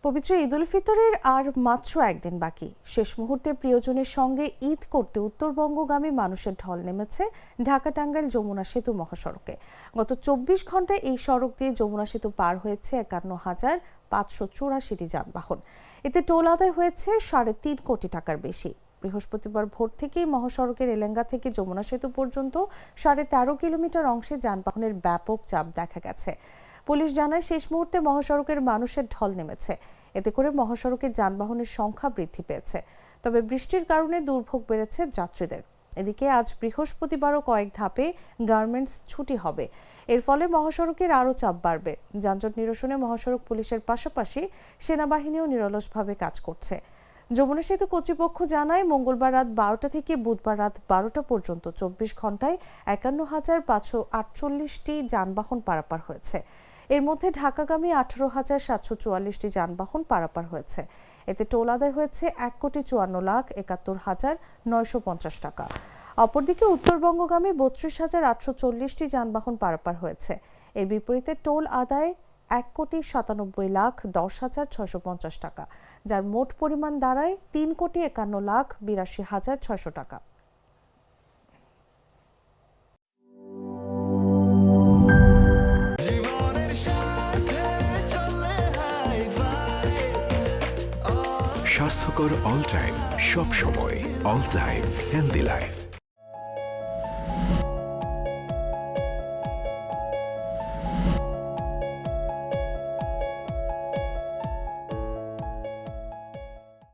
পবিত্র ঈদ উল ফিতরের আর মাত্র একদিন বাকি। শেষ মুহূর্তে প্রিয়জনের সঙ্গে ঈদ করতে উত্তরবঙ্গগামী মানুষের ঢল নেমেছে ঢাকা টাঙ্গাইল যমুনা সেতু মহাসড়কে। গত 24 ঘন্টায় এই সড়ক দিয়ে যমুনা সেতু পার হয়েছে 51,584টি যানবাহন। এতে টোল আদায় হয়েছে 3.5 কোটি টাকার বেশি। বৃহস্পতিবার ভোর থেকেই মহাসড়কের এলেঙ্গা থেকে যমুনা সেতু পর্যন্ত 13.5 কিলোমিটার অংশে যানবাহনের ব্যাপক চাপ দেখা গেছে। পুলিশ জানায় শেষ মুহূর্তে মহাসড়কের মানুষের ঢল নেমেছে। এতে করে মহাসড়কে যানবাহনের সংখ্যা বৃদ্ধি পেয়েছে। তবে বৃষ্টির কারণে দুর্ভোগ বেড়েছে যাত্রীদের। এদিকে আজ বৃহস্পতিবারও কয়েক ধাপে গার্মেন্টস ছুটি হবে। এর ফলে মহাসড়কের আরও চাপ বাড়বে। যানজট নিরসনে মহাসড়ক পুলিশের পাশাপাশি সেনাবাহিনীও নিরলসভাবে কাজ করছে। যমুনা সেতু কর্তৃপক্ষ জানায়, মঙ্গলবার রাত 12টা থেকে বুধবার রাত 12টা পর্যন্ত 24 ঘন্টায় 51,548টি যানবাহন পারাপার হয়েছে। এর মধ্যে ঢাকাগামী 18,744টি যানবাহন পারাপার হয়েছে। এতে টোল আদায় হয়েছে 1,54,71,950 টাকা। অপরদিকে উত্তরবঙ্গগামী 32,840টি যানবাহন পারাপার হয়েছে। এর বিপরীতে টোল আদায় 1,97,10,650 টাকা, যার মোট পরিমাণ দাঁড়ায় 3,51,82,600 টাকা। স্বাস্থ্যকর অল টাইম, সব সময় অল টাইম হেলদি লাইফ।